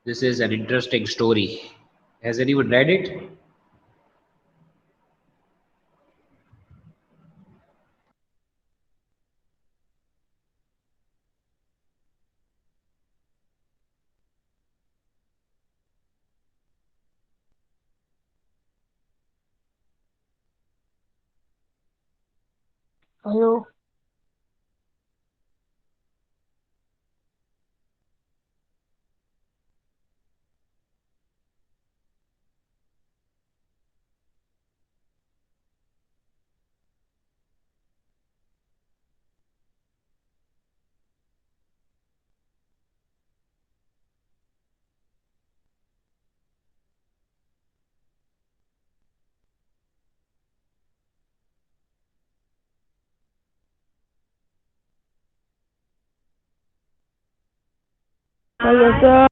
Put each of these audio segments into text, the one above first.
This is an interesting story. Has anyone read it? Hello. Hello, sir.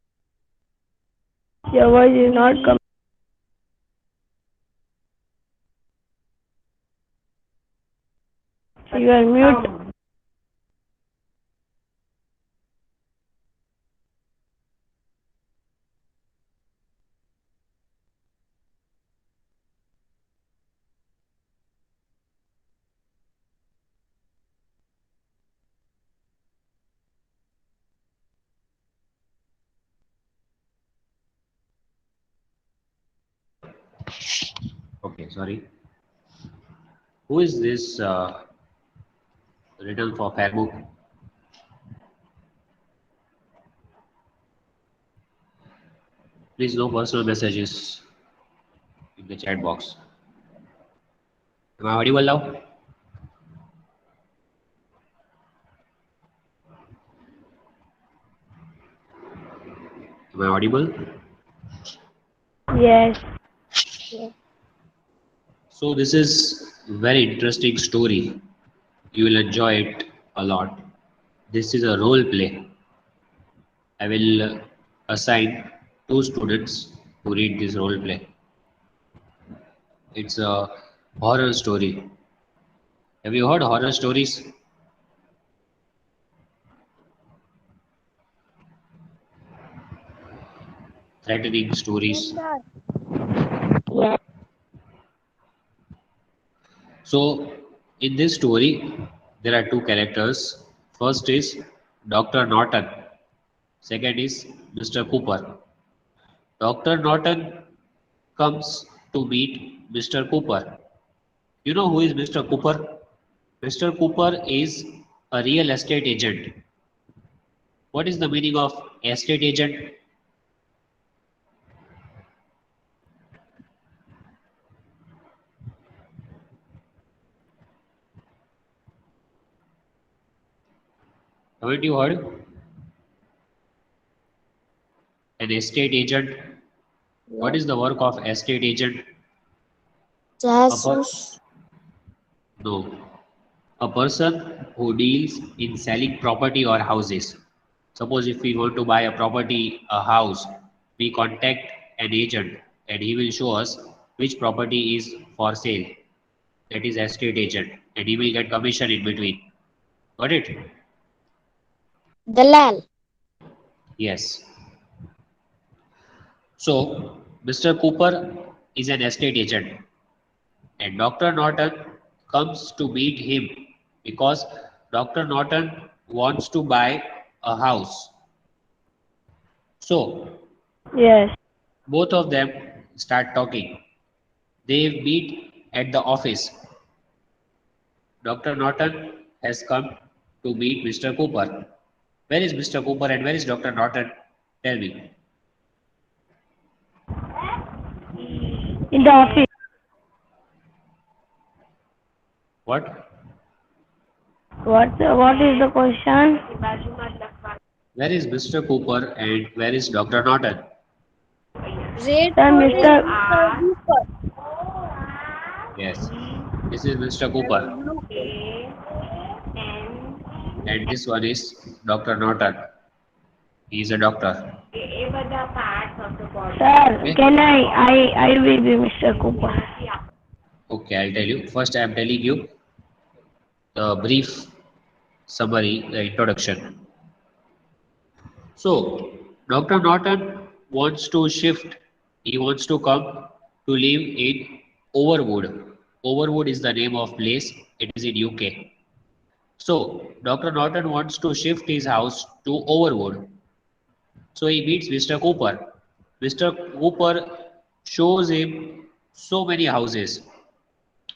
Your voice is not coming. You are mute. Okay, sorry. Who is this written for Fairbook? Please no personal messages in the chat box. Am I audible now? Am I audible? Yes. So this is very interesting story. You will enjoy it a lot. This is a role play. I will assign two students to read this role play. It's a horror story. Have you heard horror stories? Threatening stories. Yes. So in this story, there are two characters. First is Dr. Norton. Second is Mr. Cooper. Dr. Norton comes to meet Mr. Cooper. You know who is Mr. Cooper? Mr. Cooper is a real estate agent. What is the meaning of estate agent? Haven't you heard? An estate agent. What is the work of estate agent? A per- Jesus. no. A person who deals in selling property or houses. Suppose if we want to buy a property, a house, we contact an agent and he will show us which property is for sale. That is estate agent and he will get commission in between. Got it? Dalal. Yes. So, Mr. Cooper is an estate agent and Dr. Norton comes to meet him because Dr. Norton wants to buy a house. So, Yes. both of them start talking. They meet at the office. Dr. Norton has come to meet Mr. Cooper. Where is Mr. Cooper and where is Dr. Norton? Tell me. In the office. What? What is the question? Where is Mr. Cooper and where is Dr. Norton? Sir, Mr. Yes. This is Mr. Cooper and this one is Dr. Norton. He is a doctor. Sir, Okay. can I will be Mr. Cooper. Okay, I'll tell you. First, I am telling you the brief summary, the introduction. So, Dr. Norton wants to shift. He wants to come to live in Overwood. Overwood is the name of place. It is in UK. So Dr. Norton wants to shift his house to Overwood. So he meets Mr. Cooper. Mr. Cooper shows him so many houses,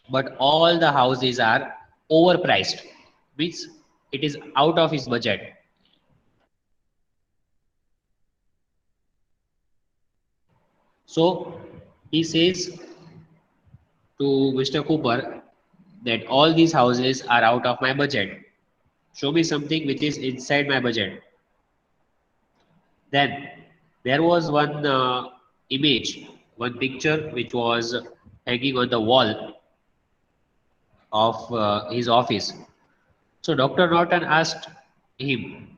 but all the houses are overpriced. Means it is out of his budget. So he says to Mr. Cooper that all these houses are out of my budget. Show me something which is inside my budget. Then there was one image, one picture which was hanging on the wall of his office. So Dr. Norton asked him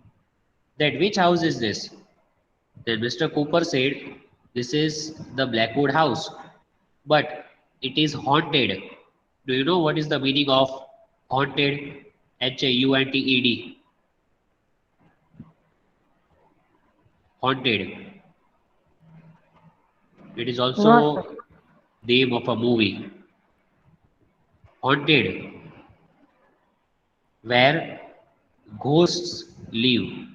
that which house is this? Then Mr. Cooper said, this is the Blackwood house, but it is haunted. Do you know what is the meaning of haunted? Haunted. Haunted. It is What? also name of a movie. Haunted, where ghosts live.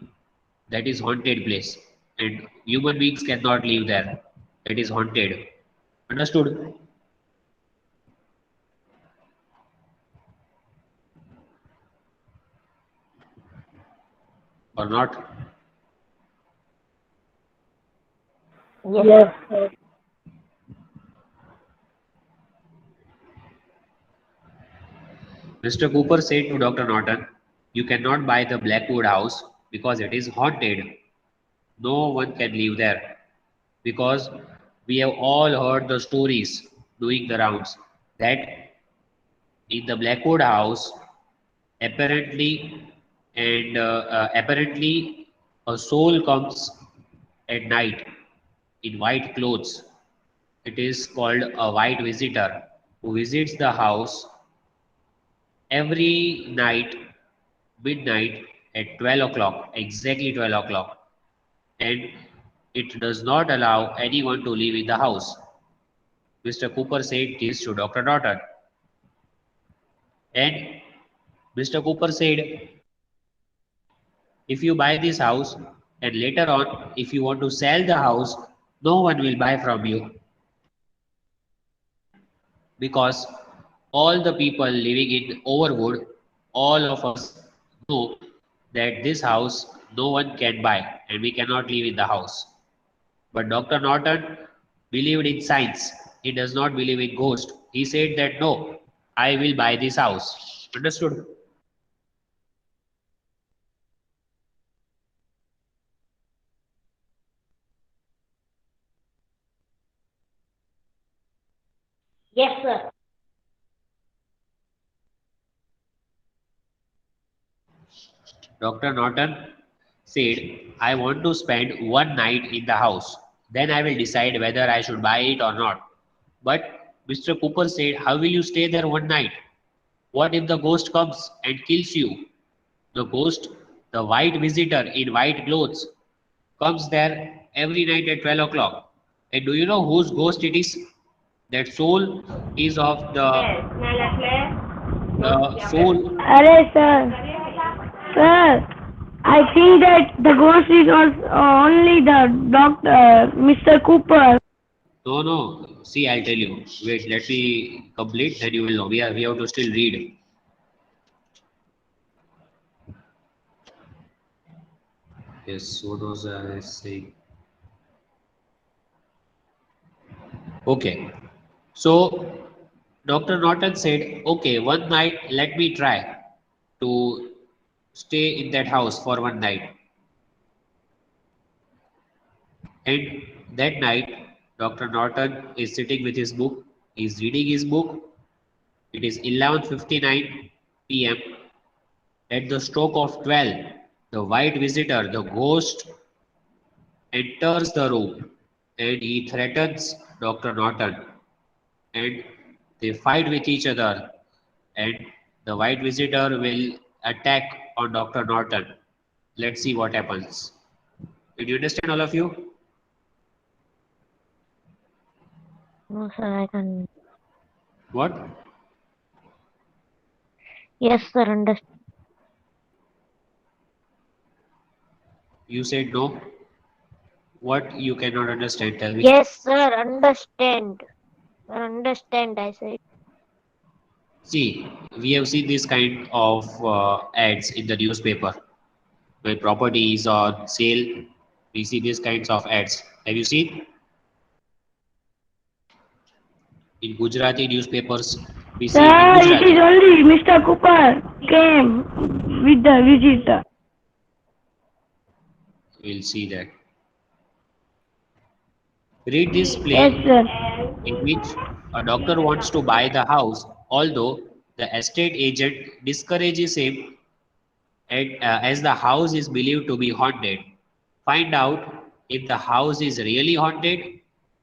That is haunted place. And human beings cannot live there. That is haunted. Understood? Or not? Yes. Mr. Cooper said to Dr. Norton, you cannot buy the Blackwood house because it is haunted. No one can live there because we have all heard the stories doing the rounds that in the Blackwood house, apparently apparently a soul comes at night in white clothes. It is called a white visitor who visits the house every night, midnight at 12 o'clock, exactly 12 o'clock, and it does not allow anyone to live in the house. Mr. Cooper said this to Dr. Norton, and Mr. Cooper said, if you buy this house and later on, if you want to sell the house, no one will buy from you because all the people living in Overwood, all of us know that this house no one can buy and we cannot live in the house. But Dr. Norton believed in science. He does not believe in ghost. He said that no, I will buy this house. Understood? Yes, sir. Dr. Norton said, I want to spend one night in the house. Then I will decide whether I should buy it or not. But Mr. Cooper said, how will you stay there one night? What if the ghost comes and kills you? The ghost, the white visitor in white clothes, comes there every night at 12 o'clock. And do you know whose ghost it is? That soul is of the soul. Arey, sir. Sir, I think that the ghost is also only the doctor, Mr. Cooper. No, no. See, I'll tell you. Wait, let me complete, then you will know. We have to still read. Yes, what was I saying? Okay. So Dr. Norton said, okay, one night let me try to stay in that house for one night. And that night, Dr. Norton is sitting with his book. He's reading his book. It is 11:59 p.m. At the stroke of 12, the white visitor, the ghost, enters the room and he threatens Dr. Norton and they fight with each other and the white visitor will attack on Dr. Norton. Let's see what happens. Did you understand all of you? No, sir, I can. What? Yes, sir, understand. You said no. What you cannot understand? Tell me. Yes, sir, understand. Sir, understand, I said. See, we have seen this kind of ads in the newspaper. When property is on sale, we see these kinds of ads. Have you seen? In Gujarati newspapers, we see in Sir, it is Gujarati. only Mr. Cooper came with the visitor. We'll see that. Read this Yes, play sir. in which a doctor wants to buy the house, although the estate agent discourages him as the house is believed to be haunted. Find out if the house is really haunted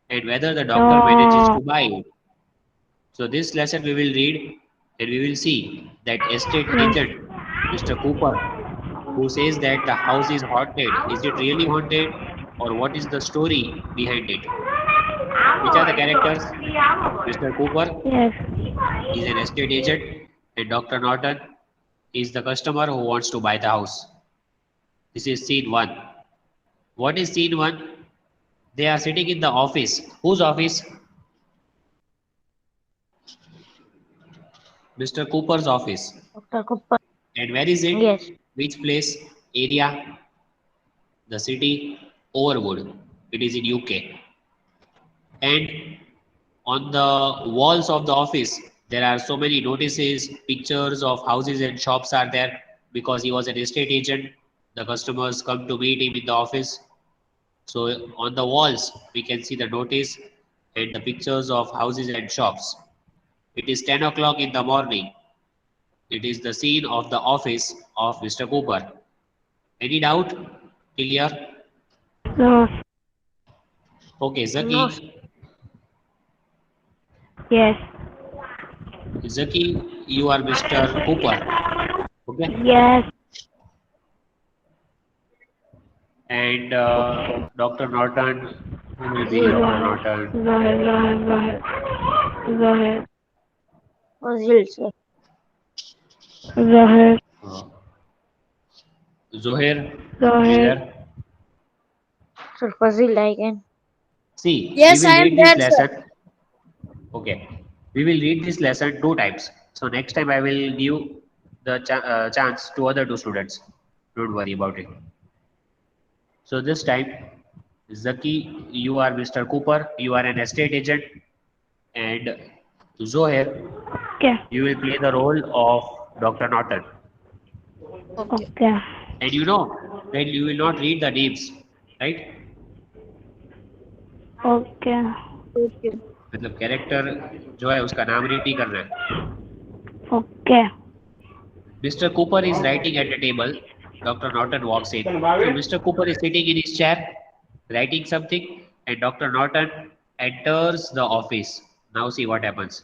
and whether the doctor manages No. to buy it. So this lesson we will read and we will see that estate Yes. agent, Mr. Cooper, who says that the house is haunted. Is it really haunted or what is the story behind it? Which are the characters? Mr. Cooper Yes. is an estate agent and Dr. Norton is the customer who wants to buy the house. This is scene 1. What is scene 1? They are sitting in the office. Whose office? Mr. Cooper's office. Dr. Cooper. And where is it? Yes. Which place? Area? The city? Overwood. It is in UK. And on the walls of the office, there are so many notices, pictures of houses and shops are there because he was an estate agent. The customers come to meet him in the office. So on the walls, we can see the notice and the pictures of houses and shops. It is 10 o'clock in the morning. It is the scene of the office of Mr. Cooper. Any doubt? Clear? No. Okay, No, Yes. Zaki, you are Mr. Cooper. Okay, Yes. and Dr. Norton, who will be Fazil. Dr. Zahir. Norton? Zahir. Zahir. Fazil, sir. Zahir. Uh, Zohair, are you Zahir. there? Sir, Fazil, I can. See, we Yes, will I am read there, this sir. lesson. Okay, we will read this lesson 2 times. So next time I will give the chance to other 2 students. Don't worry about it. So this time, Zaki, you are Mr. Cooper. You are an estate agent, and Zohair, Okay. you will play the role of Dr. Norton. Okay. Okay. And you know that you will not read the names, right? Okay. Okay. मतलब character जो है उसका नाम read नहीं करना है. Okay. Mr. Cooper is writing at the table. Dr. Norton walks in. So Mr. Cooper is sitting in his chair, writing something, and Dr. Norton enters the office. Now see what happens.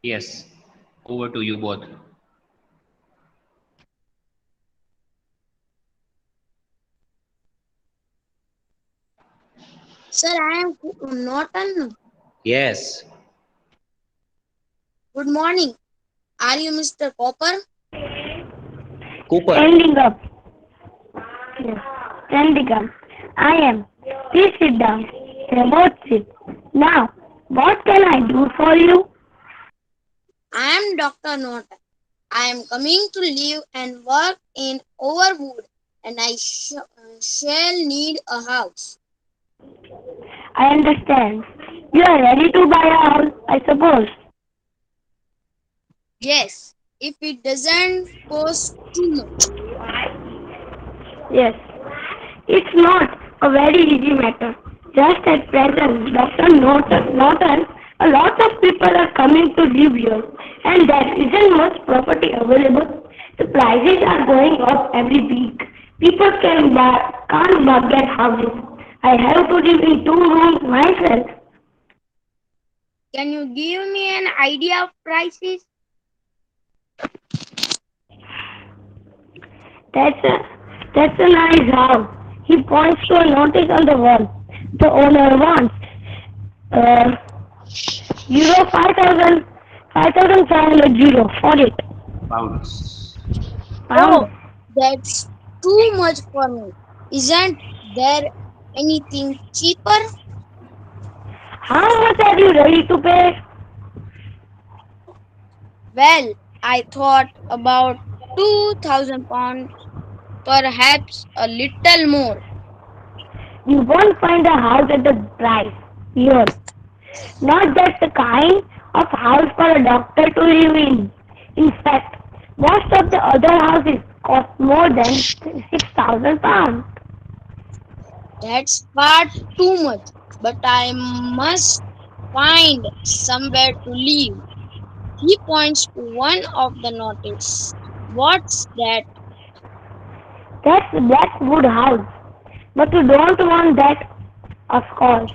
Yes, over to you both. Sir, I am Norton. Yes, Good morning. Are you Mr. Copper? Cooper. Standing up. Yes. Standing up. I am. Please sit down. They both sit. Now, what can I do for you? I am Dr. Norton. I am coming to live and work in Overwood and I shall need a house. I understand. You are ready to buy a house, I suppose. Yes, if it doesn't cost too much. Yes. It's not a very easy matter. Just at present, Dr. Norton, a lot of people are coming to live here, and there isn't much property available. The prices are going up every week. People can't get houses. I have to live in 2 rooms myself. Can you give me an idea of prices? That's a nice house. He points to a notice on the wall. The owner wants Uh, euro 5,000, 5,500 euro for it. Pounds. Pound. Oh, that's too much for me. Isn't there anything cheaper? How much are you ready to pay? Well, I thought about 2,000 pounds, perhaps a little more. You won't find a house at the price here. Not just the kind of house for a doctor to live in. In fact, most of the other houses cost more than 6,000 pounds. That's far too much, but I must find somewhere to live. He points to one of the notice. What's that? That's the Blackwood house. But you don't want that, of course.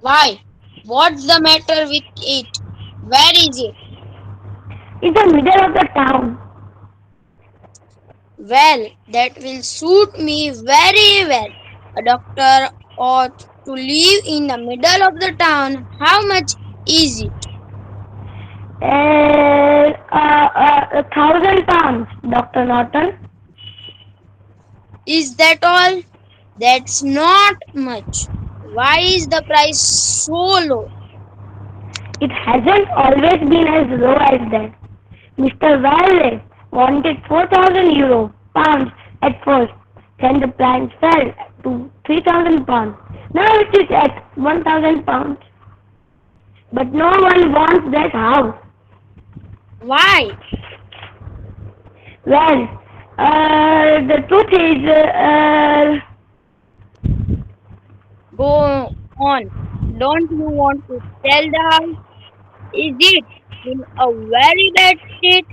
Why? What's the matter with it? Where is it? In the middle of the town. Well, that will suit me very well. A doctor ought to live in the middle of the town. How much is it? 1,000 pounds, Dr. Norton. Is that all? That's not much. Why is the price so low? It hasn't always been as low as that. Mr. Wiley wanted 4,000 euro pounds at first, then the price fell to 3,000 pounds. Now it is at 1,000 pounds. But no one wants that house. Why? Well, the truth is, Go on. Don't you want to sell the house? Is it in a very bad state?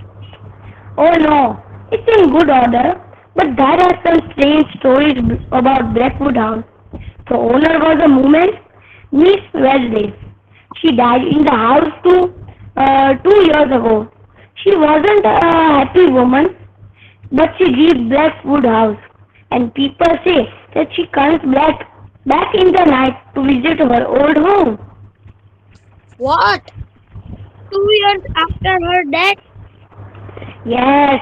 oh no, it's in good order, but there are some strange stories about Blackwood House. The owner was a woman, Miss Wesley. She died in the house 2 years ago. She wasn't a happy woman, but she lived Blackwood House, and people say that she comes back in the night to visit her old home. What? 2 years after her death? Yes,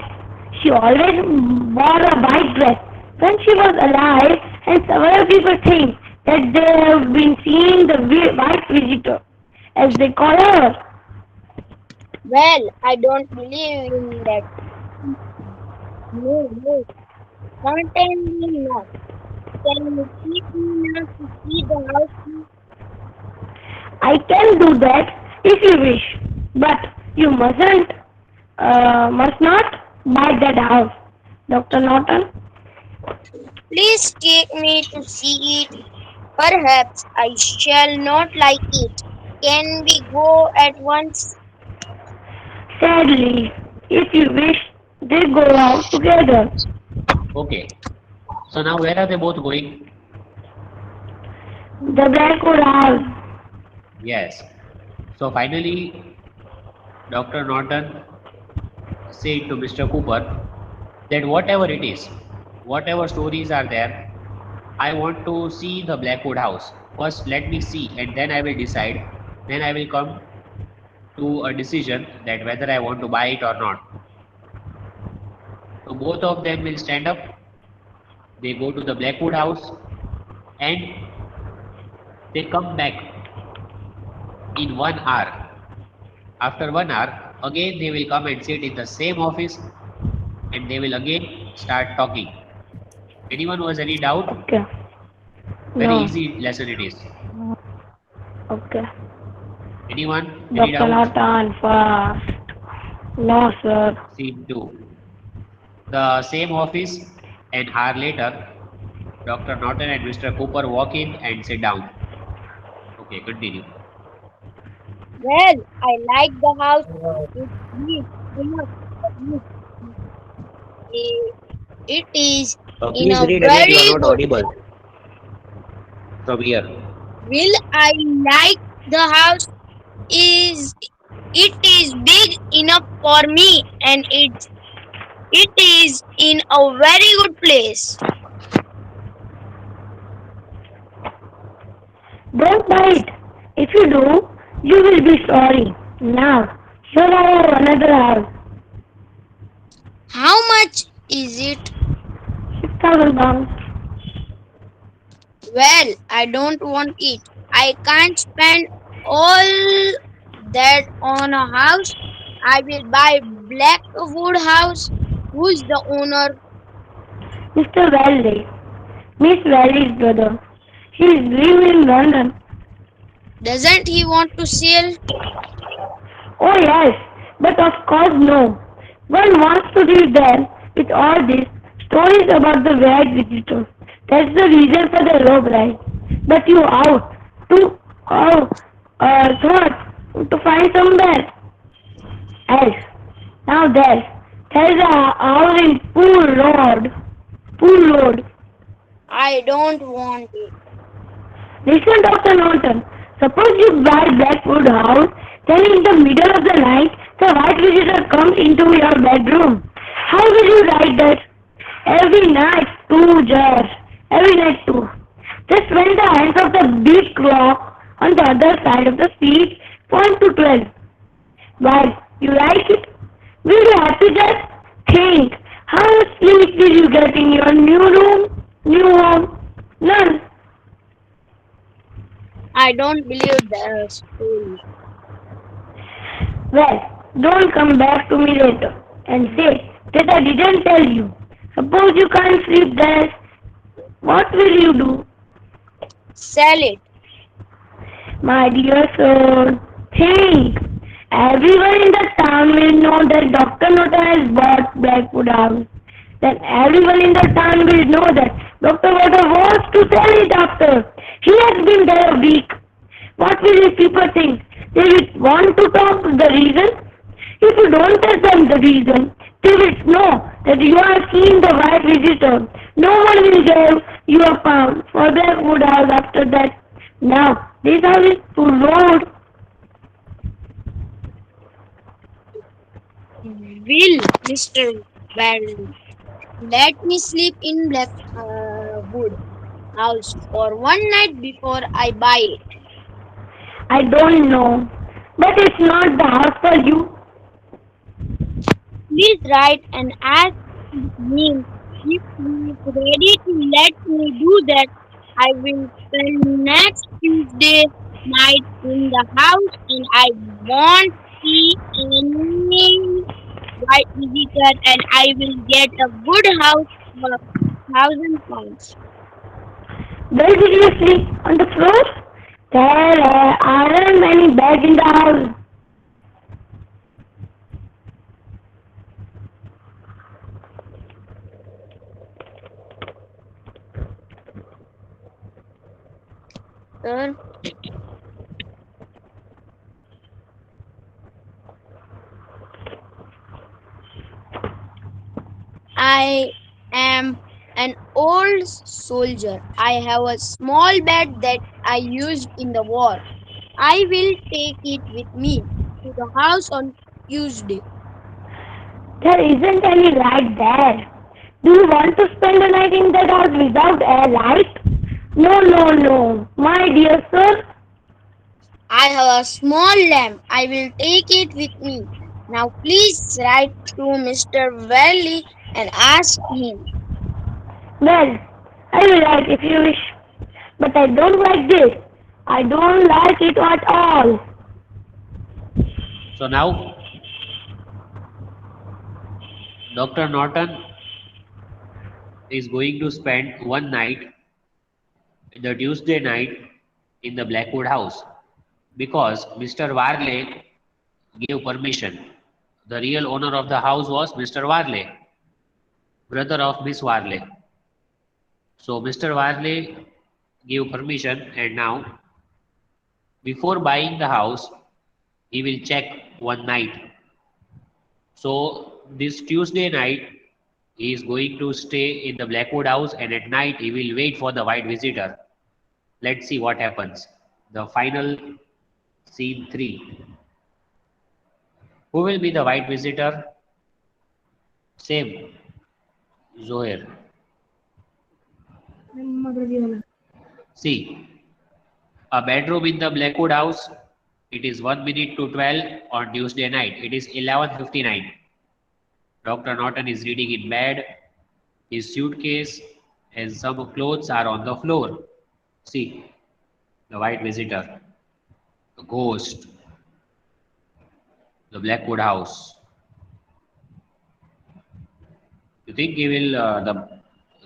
she always wore a white dress when she was alive, and several people think that they have been seeing the white visitor, as they call her. Well, I don't believe in that. No, no, certainly not. Can you keep me now to see the house? Please? I can do that if you wish, but you must not buy that house, Dr. Norton. Please take me to see it. Perhaps I shall not like it. Can we go at once? Sadly, if you wish, they go out together. Okay. So now where are they both going? The Blackwood House. Yes. So finally, Dr. Norton said to Mr. Cooper that whatever it is, whatever stories are there, I want to see the Blackwood house. First, let me see, and then I will decide. Then I will come to a decision that whether I want to buy it or not. So both of them will stand up. They go to the Blackwood house and they come back in 1 hour. After 1 hour, again they will come and sit in the same office and they will again start talking. Anyone who has any doubt? Okay. Very No. easy lesson it is. Okay. Anyone? Any Dr. doubts? Norton first. No, sir. Scene 2. The same office, an hour later, Dr. Norton and Mr. Cooper walk in and sit down. Okay, continue. Well, I like the house. It's big enough for me. It is in Please a read again, you are very not good. audible from here. Will I like the house? Is it is big enough for me, and it is in a very good place. Don't buy it. If you do, you will be sorry. Now, here I have another house. How much is it? 6,000 pounds. Well, I don't want it. I can't spend all that on a house. I will buy Blackwood House. Who's the owner? Mr. Valley, Miss Valley's brother. He lives in London. Doesn't he want to sell? Oh yes, but of course no. One wants to live there with all these stories about the weird visitors. That's the reason for the rope ride. But you out to thought to find somewhere else. Now there's a house in Pool Road. I don't want it. Listen, Dr. Norton. Suppose you buy Blackwood House, then in the middle of the night, the white visitor comes into your bedroom. How will you write that? Every night, two jars. Every night, two. Just when the hands of the big clock on the other side of the street point to 12. While you write it, will you have to just think how much sleep will you get in your new home? None. I don't believe the story. Well, don't come back to me later and say that I didn't tell you. Suppose you can't sleep there, what will you do? Sell it. My dear sir, think. Everyone in the town will know that Dr. Nota has bought Blackwood House. Then everyone in the town will know that Dr. Nota wants to sell it after. He has been there a week. What will the people think? They will want to talk the reason. If you don't tell them the reason, they will know that you are seeing the white visitor. No one will give you a pound for Blackwood House after that. Now, this house is to road. Will Mr. Barley let me sleep in Blackwood House for one night before I buy it? I don't know. But it's not the house for you. Please write and ask him if he is ready to let me do that. I will spend next Tuesday night in the house and I won't see any white visitor and I will get a good house for £1,000. Where did you sleep? On the floor? There aren't many beds in the house. Sir, I am an old soldier. I have a small bed that I used in the war. I will take it with me to the house on Tuesday. There isn't any light there. Do you want to spend the night in that house without a light? No, no, no. My dear sir, I have a small lamp. I will take it with me. Now please write to Mr. Valley and ask him. well, I will write if you wish. But I don't like this. I don't like it at all. So now Dr. Norton is going to spend one night, the Tuesday night, in the Blackwood house because Mr. Warley gave permission. The real owner of the house was Mr. Warley, brother of Miss Warley. So Mr. Warley gave permission, and now before buying the house, he will check one night. So this Tuesday night, he is going to stay in the Blackwood house, and at night he will wait for the white visitor. Let's see what happens. The final scene 3. Who will be the white visitor? Same, Zoher. See, A bedroom in the Blackwood house. It is 1 minute to 12 on Tuesday night. It is 11:59. Dr. Norton is reading in bed. His suitcase and some clothes are on the floor. See, the white visitor, the ghost, the Blackwood house. You think he will,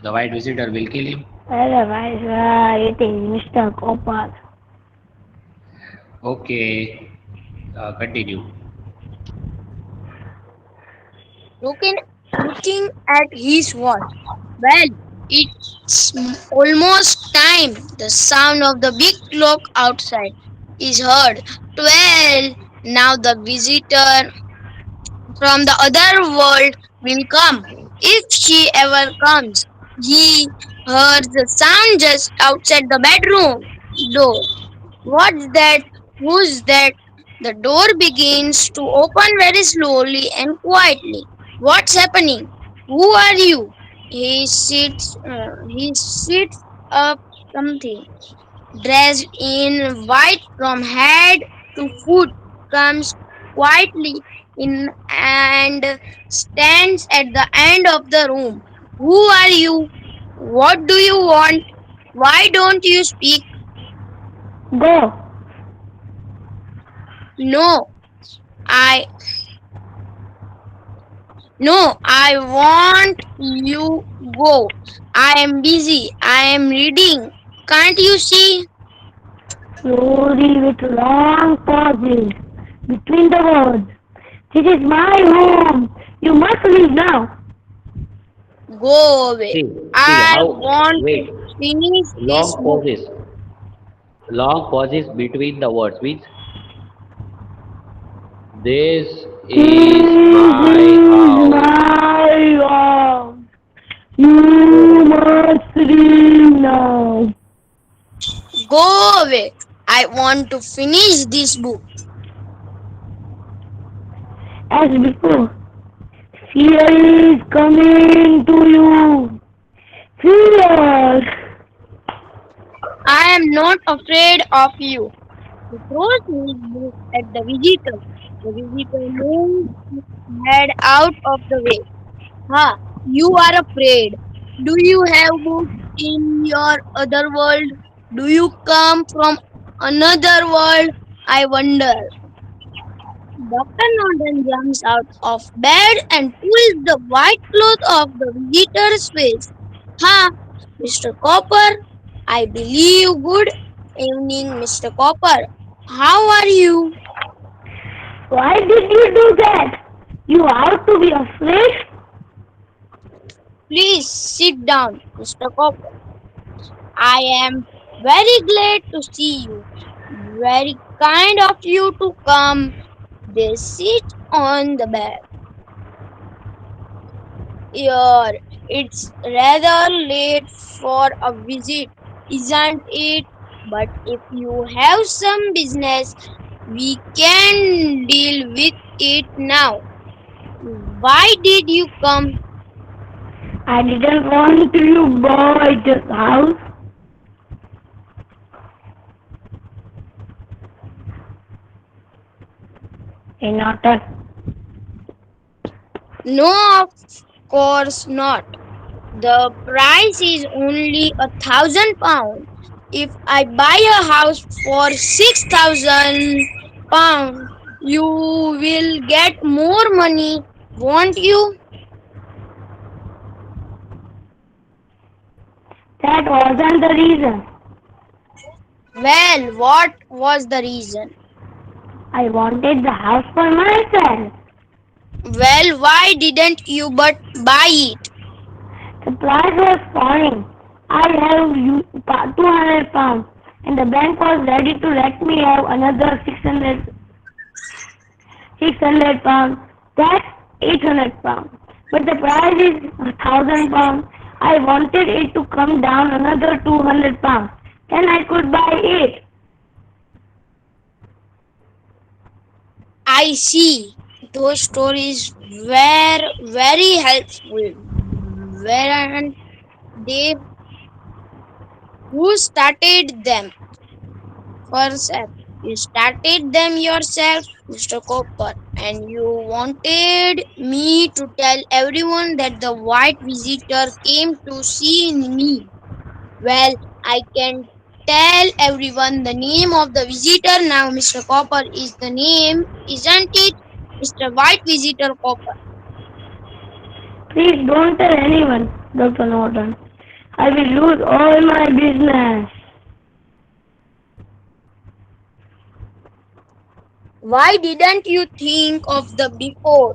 the white visitor will kill him? Otherwise, it is Mr. Copper. Okay, continue. Looking, looking at his watch. Well, it's almost time. The sound of the big clock outside is heard. 12. Now the visitor from the other world will come. If she ever comes, he hears the sound just outside the bedroom door. What's that? Who's that? The door begins to open very slowly and quietly. What's happening? Who are you? He sits up something dressed in white from head to foot, comes quietly in and stands at the end of the room. Who are you? What do you want? Why don't you speak? Go. No, I no, I want you go. I am busy. I am reading. Can't you see? Slowly with long pauses between the words. This is my home. You must leave now. Go away. See, I how, want wait, to finish this long book. pauses. Long pauses between the words means this This is my is house. my house. You must leave now. Go away. I want to finish this book. As before, fear is coming to you. Fear. I am not afraid of you. He throws his book at the visitor. The visitor moves his head out of the way. Ha! You are afraid. Do you have books in your other world? Do you come from another world? I wonder. Dr. Norton jumps out of bed and pulls the white cloth off the visitor's face. Ha! Mr. Copper, I believe. Good evening, Mr. Copper. How are you? Why did you do that? You ought to be afraid. Please sit down, Mr. Copper. I am very glad to see you. Very kind of you to come. They sit on the bed. Here, it's rather late for a visit, isn't it? But if you have some business, we can deal with it now. Why did you come? I didn't want you buy this house. Hey, Norton. No, of course not. The price is only £1,000. If I buy a house for £6,000, you will get more money, won't you? That wasn't the reason. Well, what was the reason? I wanted the house for myself. Well, why didn't you but buy it? The price was falling. I have £200 and the bank was ready to let me have another £600. That's £800. But the price is £1,000. I wanted it to come down another £200. Then I could buy it. I see. Those stories were very helpful, weren't they? Who started them? first app. You started them yourself, Mr. Copper, and you wanted me to tell everyone that the white visitor came to see me. Well, I can tell everyone the name of the visitor now, Mr. Copper is the name, isn't it? Mr. White Visitor Copper. Please don't tell anyone, Dr. Norton. I will lose all my business. Why didn't you think of the before?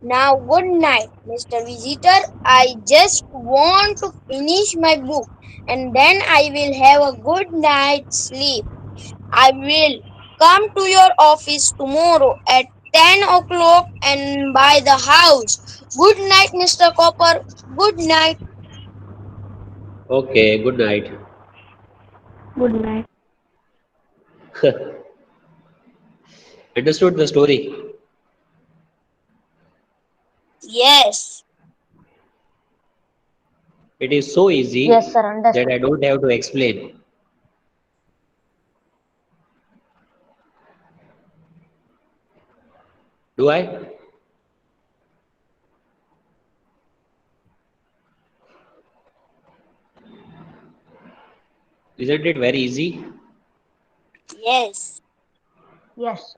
Now, good night, Mr. Visitor. I just want to finish my book and then I will have a good night's sleep. I will come to your office tomorrow at 10 o'clock and buy the house. Good night, Mr. Copper. Good night. Okay, good night. Good night. Understood the story? Yes, It is so Yes, easy sir. that Understood. I don't have to explain. Do I? Isn't it very easy? yes. Yes.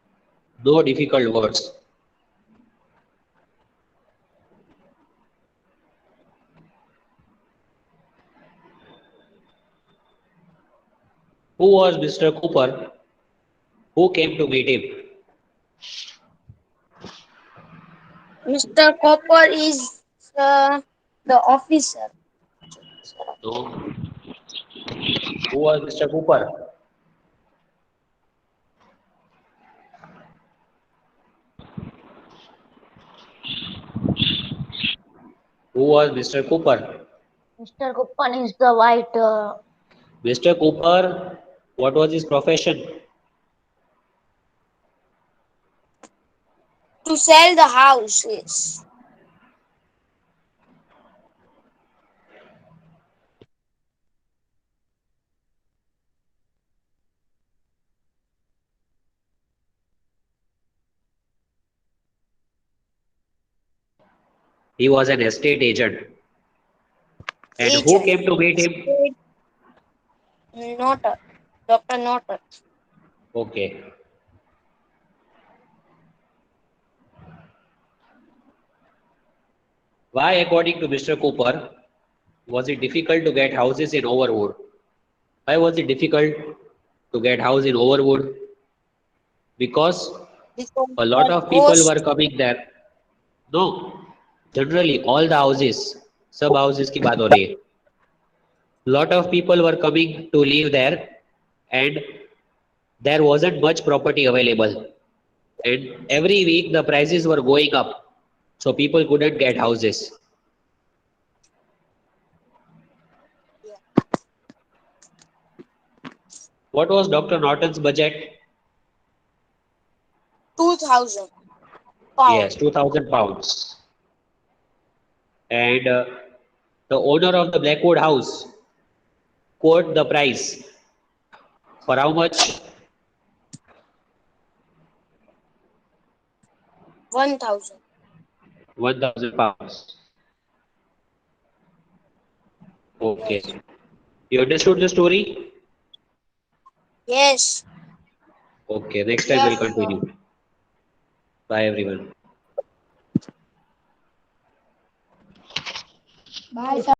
No difficult words. Who was Mr. Cooper? Who came to meet him? Mr. Copper is the officer. No. Who was Mr. Cooper? Who was Mr. Cooper? Mr. Guppan is the white. Mr. Cooper, what was his profession? To sell the house. Yes. He was an estate agent. And who Agent. came to meet him? Estate Notter. Dr. Notter. Okay. Why, according to Mr. Cooper, was it difficult to get houses in Overwood? Why was it difficult to get house in Overwood? Because Because a lot the of people were ghost. coming there. No, generally all the houses, sub houses की बात हो रही है. Lot of people were coming to live there, and there wasn't much property available. And every week the prices were going up, so people couldn't get houses. What was Dr. Norton's budget? 2,000 Yes, pound. 2,000 pounds. And the owner of the Blackwood house quote the price for how much? 1,000. 1,000 pounds. Okay. Yes. You understood the story? Yes. Okay, next time we'll Yes, sir. continue. Bye everyone. Bye,